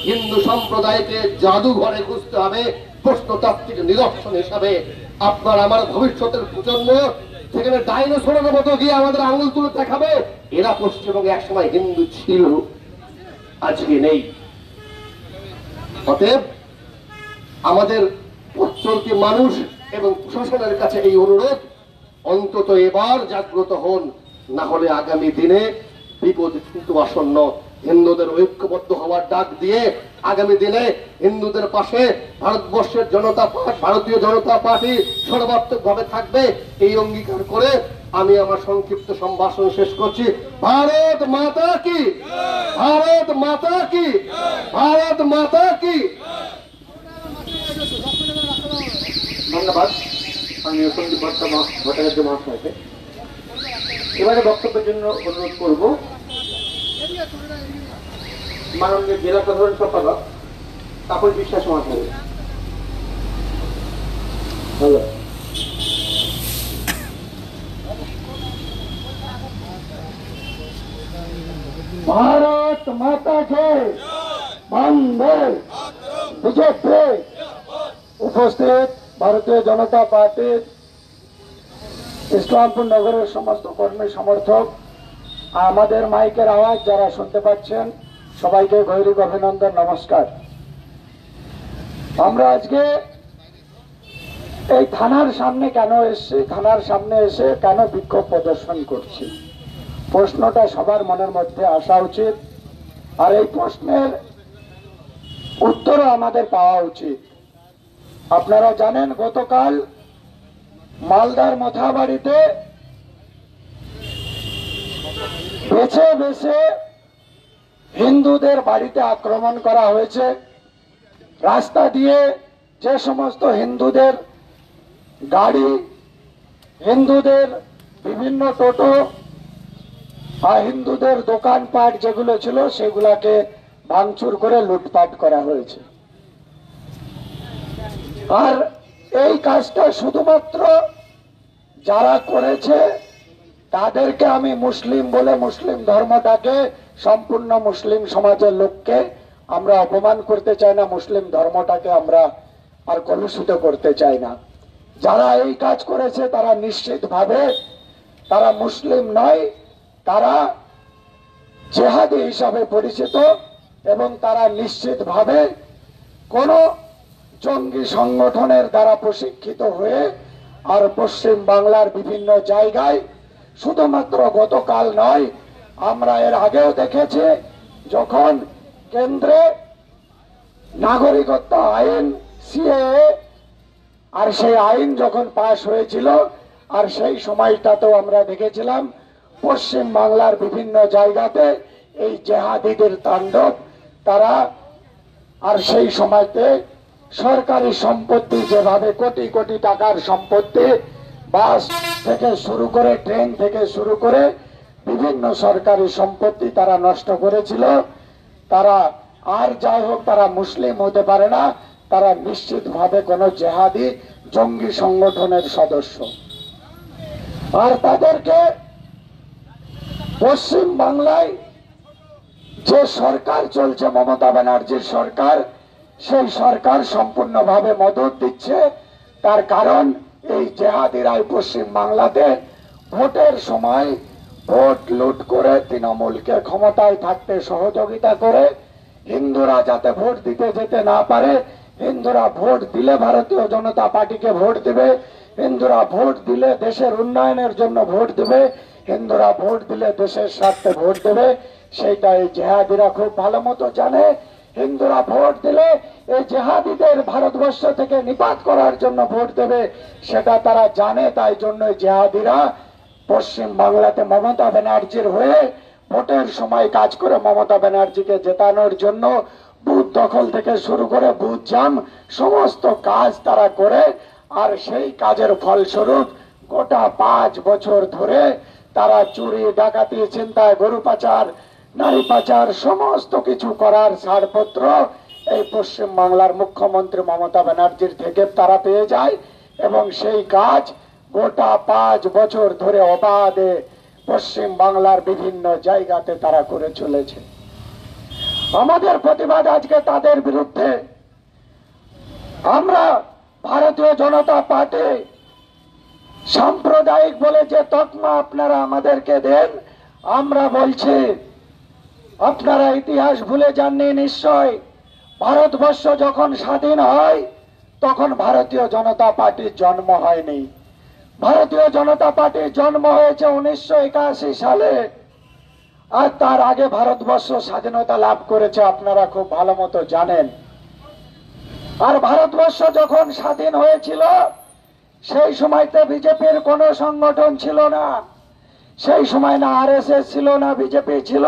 Speaker 2: হিন্দু সম্প্রদায়কে জাদুঘরে খুঁজতে হবে প্রশ্নতাত্ত্বিক নিরসন হিসাবে। আপনার আমার ভবিষ্যতের প্রজন্ম সেখানে ডাইনোসরের মতো গিয়ে আমাদের আঙুল তুলে দেখাবে এরা পশ্চিমবঙ্গে একসময় হিন্দু ছিল, আজকে নেই। অতএব আমাদের পশ্চিমবঙ্গী মানুষ এবং প্রশাসনের কাছে এই অনুরোধ, অন্তত এবার জাগ্রত হন, না হলে আগামী দিনে বিপদ কিন্তু আসন্ন। হিন্দুদের ঐক্যবদ্ধ হওয়ার ডাক দিয়ে আগামী দিনে হিন্দুদের পাশে ভারতীয় জনতা পার্টি সর্বাত্মকভাবে থাকবে, এই অঙ্গীকার করে আমি আমার সংক্ষিপ্ত সম্ভাষণ শেষ করছি। ভারত মাতা কি, ভারত মাতা কি, ভারত মাতা কি।
Speaker 3: ধন্যবাদ মাননীয় সন্দীপ ভট্টাচার্য মহাশয়কে। এবারে বক্তব্যের জন্য অনুরোধ করব মাননীয় জেলা সাধারণ সম্পাদক তাপস বিশ্বাস মহাশয়। হ্যালো।
Speaker 1: भारत माता के वंदे বিজেপি। উপস্থিত ভারতীয় জনতা পার্টির ইসলামপুর নগরের সমস্ত কর্মী সমর্থক, আমাদের মাইকের আওয়াজ যারা শুনতে পাচ্ছেন সবাইকে গৈরিক অভিনন্দন, নমস্কার। আমরা আজকে এই থানার সামনে কেন এসেছি, থানার সামনে এসে কেন বিক্ষোভ প্রদর্শন করছি, প্রশ্নটা সবার মনের মধ্যে আসা উচিত। আর এই প্রশ্নের উত্তরও আমাদের পাওয়া উচিত। আপনারা জানেন গতকাল মালদার মথাবাড়িতে বেছে বেছে হিন্দুদের বাড়িতে আক্রমণ করা হয়েছে। রাস্তা দিয়ে যে সমস্ত হিন্দুদের গাড়ি, হিন্দুদের বিভিন্ন টোটো আর হিন্দুদের দোকানপাট যেগুলো ছিল সেগুলাকে ভাঙচুর করে লুটপাট করা হয়েছে। আর এই কাজটা শুধুমাত্র যারা করেছে তাদেরকে আমি মুসলিম বলে, মুসলিম ধর্মটাকে, সম্পূর্ণ মুসলিম সমাজের লোককে আমরা অপমান করতে চাই না, মুসলিম ধর্মটাকে আমরা আর কলুষিত করতে চাই না। যারা এই কাজ করেছে তারা নিশ্চিতভাবে তারা মুসলিম নয়, তারা জেহাদি হিসাবে পরিচিত এবং তারা নিশ্চিতভাবে কোন জঙ্গি সংগঠনের দ্বারা প্রশিক্ষিত হয়ে আর পশ্চিম বাংলার বিভিন্ন জায়গায়, শুধুমাত্র গতকাল নয়, আমরা এর আগেও দেখেছি যখন কেন্দ্রে নাগরিকত্ব আইন সিএএ আর সেই আইন যখন পাশ হয়েছিল, আর সেই সময়টাতেও আমরা দেখেছিলাম পশ্চিম বাংলার বিভিন্ন জায়গাতে এই জেহাদিদের তাণ্ডব। তারা আর সেই সময়তে সরকারি সম্পত্তি, যেভাবে কোটি কোটি টাকার সম্পত্তি, বাস থেকে শুরু করে ট্রেন থেকে শুরু করে বিভিন্ন সরকারি সম্পত্তি তারা নষ্ট করেছিল। তারা আর যাই হোক, তারা মুসলিম হতে পারে না, তারা নিশ্চিতভাবে কোনো জেহাদি জঙ্গি সংগঠনের সদস্য। আর তাদেরকে পশ্চিম বাংলায় যে সরকার চলছে, মমতা ব্যানার্জির সরকার, সেই সরকার সম্পূর্ণভাবে মদত দিচ্ছে। তার কারণ এই জেহাদিরাই পশ্চিম বাংলাতে ভোটের সময় ভোট লুট করে তৃণমূলকে ক্ষমতায় থাকতে সহযোগিতা করে, হিন্দুরা যাতে ভোট দিতে যেতে না পারে, হিন্দুরা ভোট দিলে ভারতীয় জনতা পার্টিকে ভোট দেবে, হিন্দুরা ভোট দিলে দেশের উন্নয়নের জন্য ভোট দেবে, হিন্দুরা ভোট দিলে দেশের স্বার্থে ভোট দেবে, সেইটা এই জেহাদিরা খুব ভালো মতো জানে। হিন্দুরা ভোট দিলে এই জেহাদিদের ভারতবর্ষ থেকে নিপাত করার জন্য ভোট দেবে, সেটা তারা জানে। তাই জন্য জেহাদিরা পশ্চিম বাংলাতে মমতা ব্যানার্জির হয়ে ভোটের সময় কাজ করে মমতা ব্যানার্জিকে জেতানোর জন্য বুথ দখল থেকে শুরু করে বুথ জাম সমস্ত কাজ তারা করে। আর সেই কাজের ফলস্বরূপ গোটা 5 বছর ধরে তারা চুরি, ডাকাতি, ছিনতাই, গরু পাচার, নারী পাচার সমস্ত কিছু করার ছাড়পত্র এই পশ্চিম বাংলার মুখ্যমন্ত্রী মমতা ব্যানার্জির থেকে তারা পেয়ে যায়। এবং সেই কাজ গোটা 5 বছর ধরে অবাধে পশ্চিম বাংলার বিভিন্ন জায়গাতে তারা করে চলেছে। আমাদের প্রতিবাদ আজকে তাদের বিরুদ্ধে। আমরা ভারতীয় জনতা পার্টি সাম্প্রদায়িক বলে যে তকমা আপনারা আমাদেরকে দেন, আমরা বলছি আপনারা ইতিহাস ভুলে যাননি নিশ্চয়। ভারতবর্ষ যখন স্বাধীন হয় তখন ভারতীয় জনতা পার্টির জন্ম হয়নি। ভারতীয় জনতা পার্টির জন্ম হয়েছে 1981 সালে। আর তার আগে ভারতবর্ষ স্বাধীনতা লাভ করেছে, আপনারা খুব ভালো মতো জানেন। আর ভারতবর্ষ যখন স্বাধীন হয়েছিল সেই সময়তে বিজেপির কোনো সংগঠন ছিল না, সেই সময় না আরএসএস ছিল, না বিজেপি ছিল,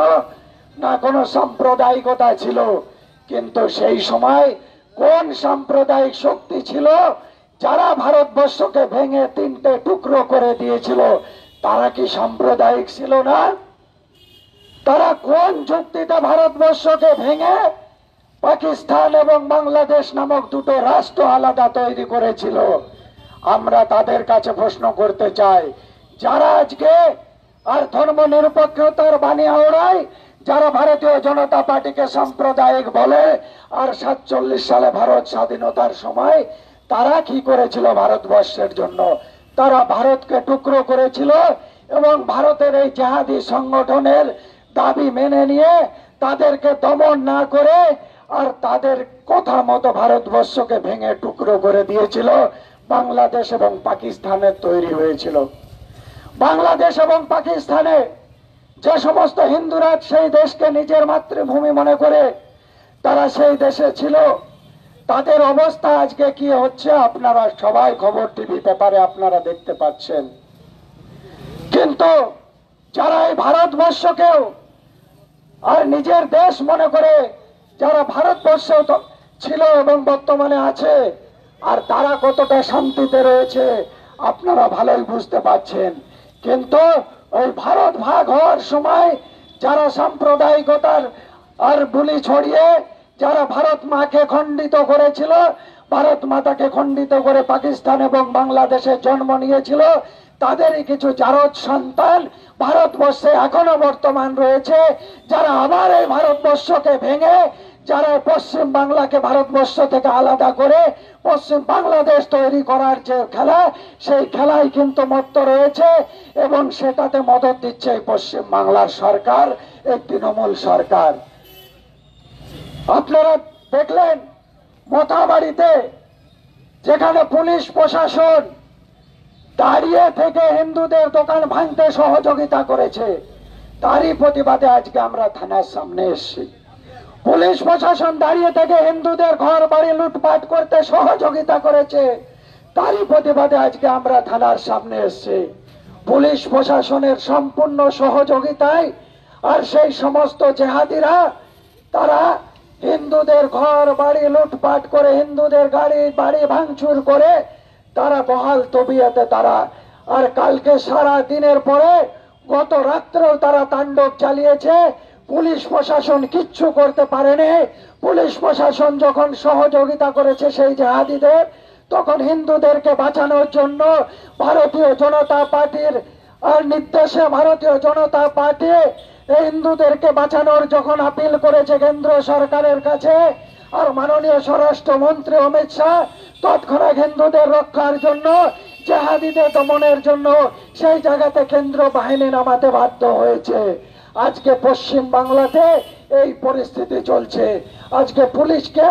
Speaker 1: না কোনো সাম্প্রদায়িকতা ছিল। কিন্তু সেই সময় কোন সাম্প্রদায়িক শক্তি ছিল যারা ভারতবর্ষকে ভেঙে তিনটে টুকরো করে দিয়েছিল? তারা কি সাম্প্রদায়িক ছিল না? তারা কোন যুক্তিতে ভারতবর্ষকে ভেঙে পাকিস্তান এবং বাংলাদেশ নামক দুটো রাষ্ট্র আলাদা তৈরি করেছিল? আমরা তাদের কাছে প্রশ্ন করতে চাই, যারা আজকে আর ধর্ম নিরপেক্ষতার বাণী আওড়ায়, যারা ভারতীয় জনতা পার্টিকে সাম্প্রদায়িক বলে, আর 47 সালে ভারত স্বাধীনতার সময় তারা কি করেছিল ভারতবর্ষের জন্য? তারা ভারতকে টুকরো করেছিল এবং ভারতের এই জেহাদি সংগঠনের দাবি মেনে নিয়ে তাদেরকে দমন না করে আর তাদের কথা মতো ভারতবর্ষকে ভেঙে টুকরো করে দিয়েছিল। বাংলাদেশ এবং পাকিস্তানের তৈরি হয়েছিল। বাংলাদেশ এবং পাকিস্তানে যে সমস্ত হিন্দুরা সেই দেশকে নিজের মাতৃভূমি মনে করে তারা সেই দেশে ছিল, তাদের অবস্থা আজকে কি হচ্ছে আপনারা সবাই খবর টিভি পেপারে আপনারা দেখতে পাচ্ছেন। কিন্তু যারা এই ভারতবর্ষকেও আর নিজের দেশ মনে করে, যারা ভারতবর্ষে ছিল এবং বর্তমানে আছে, আর তারা কতটা শান্তিতে রয়েছে আপনারা ভালোই বুঝতে পাচ্ছেন। কিন্তু ওই ভারত ভাগ হওয়ার সময় যারা সাম্প্রদায়িকতার আর বুলি ছড়িয়ে যারা ভারত মাকে খণ্ডিত করেছিল, ভারত মাতাকে খণ্ডিত করে পাকিস্তান এবং বাংলাদেশে জন্ম নিয়েছিল, তাদেরই কিছু জারজ সন্তান ভারতবর্ষে এখনো বর্তমান রয়েছে, যারা আবার এই ভারতবর্ষকে ভেঙে, যারা পশ্চিম বাংলাকে ভারতবর্ষ থেকে আলাদা করে পশ্চিম বাংলাদেশ তৈরি করার যে খেলা, সেই খেলায় কিন্তু মত্ত রয়েছে এবং সেটাতে মদত দিচ্ছে এই পশ্চিম বাংলার সরকার, এই তৃণমূল সরকার। আপনারা দেখলেন মথাবাড়িতে যেখানে পুলিশ প্রশাসন দাঁড়িয়ে থেকে হিন্দুদের দোকান ভাঙতে সহযোগিতা করেছে, তারই প্রতিবাদে আজকে আমরা থানার সামনে এসেছি। পুলিশ প্রশাসন দাঁড়িয়ে থেকে হিন্দুদের ঘর বাড়ি লুটপাট করতে সহযোগিতা করেছে, তারই প্রতিবাদে আজকে আমরা থানার সামনে এসেছি। পুলিশ প্রশাসনের সম্পূর্ণ সহযোগিতায় আর সেই সমস্ত জেহাদিরা তারা হিন্দুদের ঘর বাড়ি লুটপাট করে, হিন্দুদের গাড়ি বাড়ি ভাঙচুর করে তারা বহাল তবিয়তে তারা, আর কালকে সারা দিনের পরে গত রাত্রেও তারা তাণ্ডব চালিয়েছে। পুলিশ প্রশাসন কিচ্ছু করতে পারেনি। পুলিশ প্রশাসন যখন সহযোগিতা করেছে সেই জেহাদিদের, তখন হিন্দুদেরকে বাঁচানোর জন্য ভারতীয় জনতা পার্টির আর নির্দেশে ভারতীয় জনতা পার্টি হিন্দুদেরকে বাঁচানোর যখন আপিল করেছে কেন্দ্র সরকারের কাছে, আর মাননীয় স্বরাষ্ট্রমন্ত্রী অমিত শাহ তৎক্ষণাৎ হিন্দুদের রক্ষার জন্য, জেহাদিদের দমনের জন্য সেই জায়গাতে কেন্দ্র বাহিনী নামাতে বাধ্য হয়েছে। আজকে পশ্চিম বাংলাতে এই পরিস্থিতি চলছে। আজকে পুলিশকে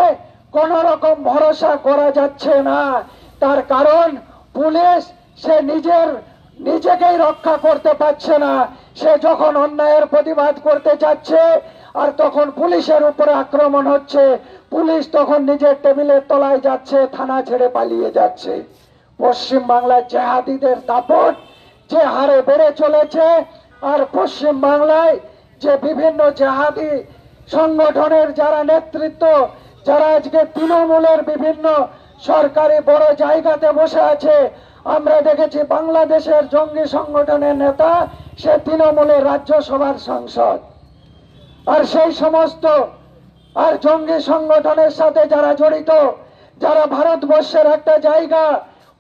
Speaker 1: কোন রকম ভরসা করা যাচ্ছে না, তার কারণ পুলিশ সে নিজেকেই রক্ষা করতে পারছে না। সে যখন অন্যায়ের প্রতিবাদ করতে যাচ্ছে আর তখন পুলিশের উপরে আক্রমণ হচ্ছে, পুলিশ তখন নিজের টেবিলের তলায় যাচ্ছে, থানা ছেড়ে পালিয়ে যাচ্ছে। পশ্চিম বাংলার জেহাদিদের দাপট যে হারে বেড়ে চলেছে, আর পশ্চিম বাংলায় যে বিভিন্ন জেহাদি সংগঠনের যারা নেতৃত্ব, যারা আজকে তৃণমূলের বিভিন্ন সরকারি বড় জায়গাতে বসে আছে, আমরা দেখেছি বাংলাদেশের জঙ্গি সংগঠনের নেতা সে তৃণমূলের রাজ্যসভার সাংসদ। আর সেই সমস্ত আর জঙ্গি সংগঠনের সাথে যারা জড়িত, যারা ভারতবর্ষের একটা জায়গা,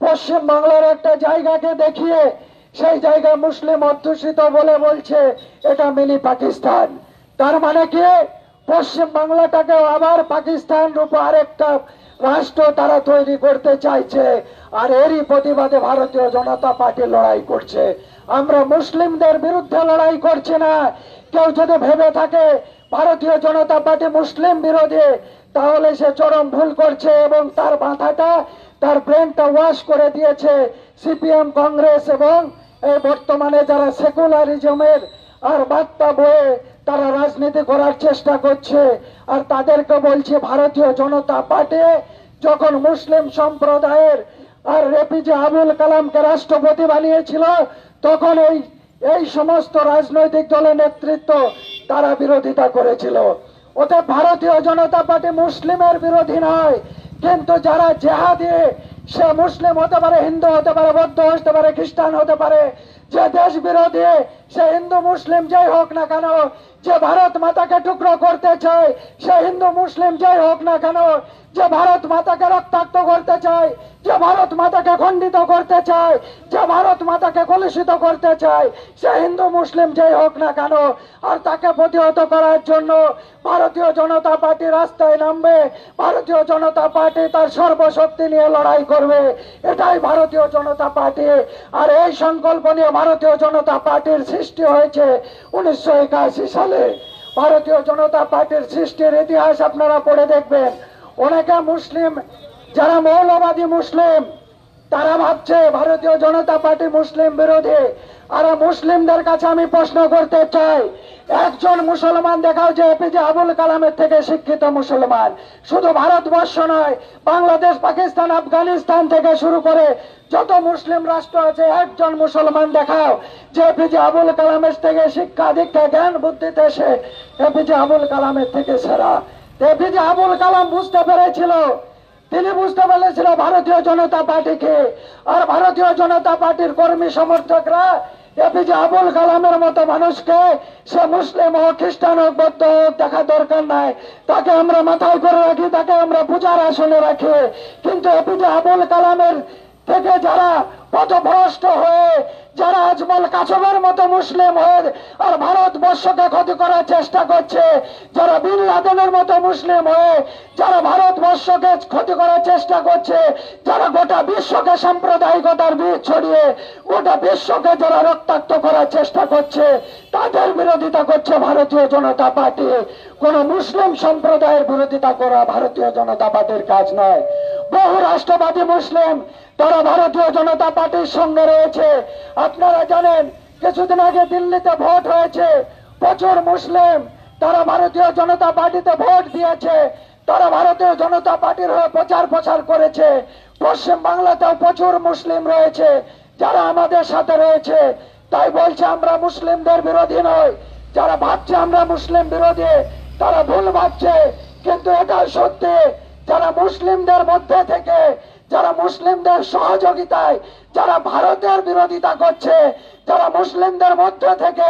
Speaker 1: পশ্চিম বাংলার একটা জায়গাকে দেখিয়ে সেই জায়গা মুসলিম অধ্যুষিত বলে বলছে এটা মিনি পাকিস্তান। তার মানে কি পশ্চিম বাংলাটাকে আবার পাকিস্তান রূপে আরেকটা রাষ্ট্র তারা তৈরি করতে চাইছে, আর এরই প্রতিবাদে ভারতীয় জনতা পার্টি লড়াই করছে। আমরা মুসলিমদের বিরুদ্ধে লড়াই করছি না। কেউ যদি ভেবে থাকে ভারতীয় জনতা পার্টি মুসলিম বিরোধী, তাহলে সে চরম ভুল করছে এবং তার মাথাটা, তার ব্রেনটা ওয়াশ করে দিয়েছে সিপিএম, কংগ্রেস এবং এই বর্তমানে যারা সেকুলারিজমের আর বার্তা বয়ে তারা রাজনীতি করার চেষ্টা করছে। আর তাদেরকে বলছি ভারতীয় জনতা পার্টি যখন মুসলিম সম্প্রদায়ের আর এপিজে আবুল কালামকে রাষ্ট্রপতি বানিয়েছিল, তখন এই সমস্ত রাজনৈতিক দলের নেতৃত্ব তারা বিরোধিতা করেছিল। ওতে ভারতীয় জনতা পার্টি মুসলিমের বিরোধী নয়, কিন্তু যারা জেহাদি, সে মুসলিম হতে পারে, হিন্দু হতে পারে, বৌদ্ধ হতে পারে, খ্রিস্টান হতে পারে, যে দেশ বিরোধী, সে হিন্দু মুসলিম যেই হোক না কেন, যে ভারত মাতাকে টুকরো করতে চায়, সে হিন্দু মুসলিম যেই হোক না কেন, যে ভারত মাতাকে রক্তাক্ত করতে চায়, যে ভারত মাতাকে খণ্ডিত করতে চায়, যে ভারত মাতাকে কলুষিত করতে চায়, সে হিন্দু মুসলিম যেই হোক না কেন, আর তাকে প্রতিহত করার জন্য ভারতীয় জনতা পার্টি রাস্তায় নামবে। ভারতীয় জনতা পার্টি তার সর্বশক্তি নিয়ে লড়াই করবে, এটাই ভারতীয় জনতা পার্টি। আর এই সংকল্প নিয়ে ভারতীয় জনতা পার্টির সৃষ্টি হয়েছে 1981 সালে। ভারতীয় জনতা পার্টির সৃষ্টির ইতিহাস আপনারা পড়ে দেখবেন। অনেকে মুসলিম, যারা মৌলবাদী মুসলিম, তারা ভাবছে ভারতীয় জনতা পার্টি মুসলিম বিরোধী। আর মুসলিমদের কাছে আমি প্রশ্ন করতে চাই, একজন মুসলমান দেখাও যে এপিজে আবুল কালামের থেকে শিক্ষিত মুসলমান। শুধু ভারতবর্ষ নয়, বাংলাদেশ, পাকিস্তান, আফগানিস্তান থেকে শুরু করে যত মুসলিম রাষ্ট্র আছে, একজন মুসলমান দেখাও যে এপিজে আবুল কালামের থেকে শিক্ষা দীক্ষা জ্ঞান বুদ্ধিতে সে এপিজে আবুল কালামের থেকে সেরা। এপিজে আবুল কালাম বুঝতে পেরেছিল, তিনি বুঝতে পেরেছিল ভারতীয় জনতা পার্টিকে। আর ভারতীয় জনতা পার্টির কর্মী সমর্থকরা এপিজে আবুল কালামের মতো মানুষকে, সে মুসলিম হোক, খ্রিস্টান হোক, বৌদ্ধ হোক, দেখা দরকার নাই, তাকে আমরা মাথায় করে রাখি, তাকে আমরা পূজার আসনে রাখি। কিন্তু এপিজে আবুল কালামের থেকে যারা পথভ্রষ্ট হয়ে, যারা আজমল কাসবের মতো মুসলিম হয়ে আর ভারতবর্ষকে ক্ষতি করার চেষ্টা করছে, যারা বিন লাদেনের মতো মুসলিম হয়ে যারা ভারতবর্ষকে ক্ষতি করার চেষ্টা করছে, যারা গোটা বিশ্বকে সাম্প্রদায়িকতার বীজ ছড়িয়ে গোটা বিশ্বকে যারা রক্তাক্ত করার চেষ্টা করছে, তাদের বিরোধিতা করছে ভারতীয় জনতা পার্টি। কোন মুসলিম সম্প্রদায়ের বিরোধিতা করা ভারতীয় জনতা পার্টির কাজ নয়। বহু রাষ্ট্রবাদী মুসলিম তারা ভারতীয় জনতা পার্টির সঙ্গে রয়েছে। আপনারা জানেন, কিছুদিন আগে দিল্লিতে ভোট হয়েছে, প্রচুর মুসলিম তারা ভারতীয় জনতা পার্টিতে ভোট দিয়েছে, তারা ভারতীয় জনতা পার্টির হয়ে প্রচার প্রসার করেছে। পশ্চিম বাংলাতেও প্রচুর মুসলিম রয়েছে যারা আমাদের সাথে রয়েছে। তাই বলছে আমরা মুসলিমদের বিরোধী নয়। যারা ভাবছে আমরা মুসলিম বিরোধী, তারা ভুল ভাবছে। কিন্তু এটা সত্যি, যারা মুসলিমদের মধ্যে থেকে, যারা মুসলিমদের সহযোগিতায়, যারা ভারতের বিরোধিতা করছে, যারা মুসলিমদের মধ্যে থেকে,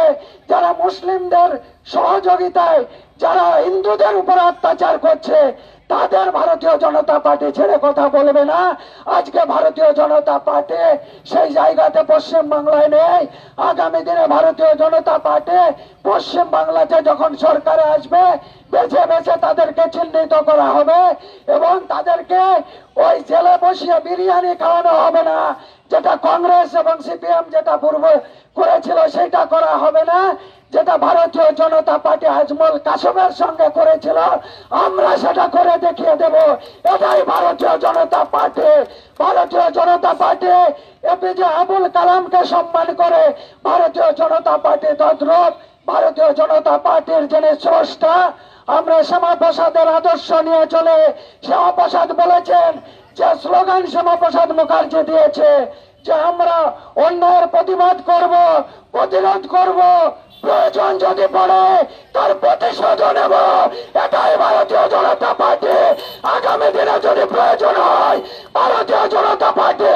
Speaker 1: যারা মুসলিমদের সহযোগিতায়, যারা হিন্দুদের উপর অত্যাচার করছে, তাদের ভারতীয় জনতা পার্টি ছেড়ে কথা বলবে না। আজকে ভারতীয় জনতা পার্টি সেই জায়গাতে পশ্চিম বাংলায় নেই। আগামী দিনে ভারতীয় জনতা পার্টি পশ্চিম বাংলাতে যখন সরকারে আসবে, বেছে বেছে তাদেরকে চিহ্নিত করা হবে এবং তাদেরকে ওই জেলে বসিয়ে বিরিয়ানি খাওয়ানো হবে না, যেটা কংগ্রেস এবং সিপিএম যেটা পূর্ব করেছিল সেটা করা হবে না, যেটা ভারতীয় জনতা পার্টি আজমল কাসবের সঙ্গে করেছিল আমরা সেটা করে দেখিয়ে দেব। এটাই ভারতীয় জনতা পার্টি। ভারতীয় জনতা পার্টি এপিজে আবুল কালামকে সম্মান করে। ভারতীয় জনতা পার্টি তদ্রূপ ভারতীয় জনতা পার্টির যিনি স্রষ্টা, আমরা শ্যামাপ্রসাদের আদর্শ নিয়ে চলে। শ্যামাপ্রসাদ বলেছেন যে স্লোগান শ্যামাপ্রসাদ মুখার্জি দিয়েছে যে আমরা অন্যায়ের প্রতিবাদ করব, প্রতিরোধ করব, প্রয়োজন যদি পড়ে তার প্রতিশোধ নেব। এটাই ভারতীয় জনতা পার্টি। আগামী দিনে যদি প্রয়োজন হয় ভারতীয় জনতা পার্টি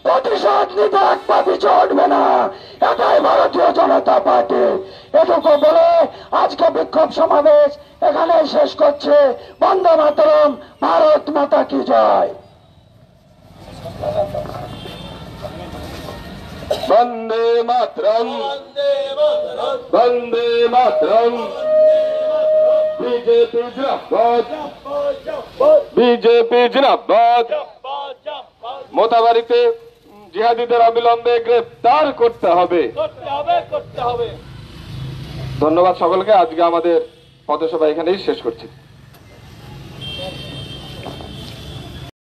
Speaker 1: প্রতিশোধ নিতে এক পা পিছু উঠবে না। এটাই ভারতীয় জনতা পার্টি। এটুকু বলে আজকে বিক্ষোভ সমাবেশ এখানে শেষ করছে। বন্দে মাতরম, ভারত মাতা কি জয়।
Speaker 4: বন্দে মাতরম, বন্দে মাতরম, বিজেপি জিন্দাবাদ, বিজেপি জিন্দাবাদ। মোতাবাড়িতে জিহাদিদের অবিলম্বে গ্রেফতার করতে হবে। ধন্যবাদ সকলকে। আজকে আমাদের পথসভা এখানেই শেষ করছি।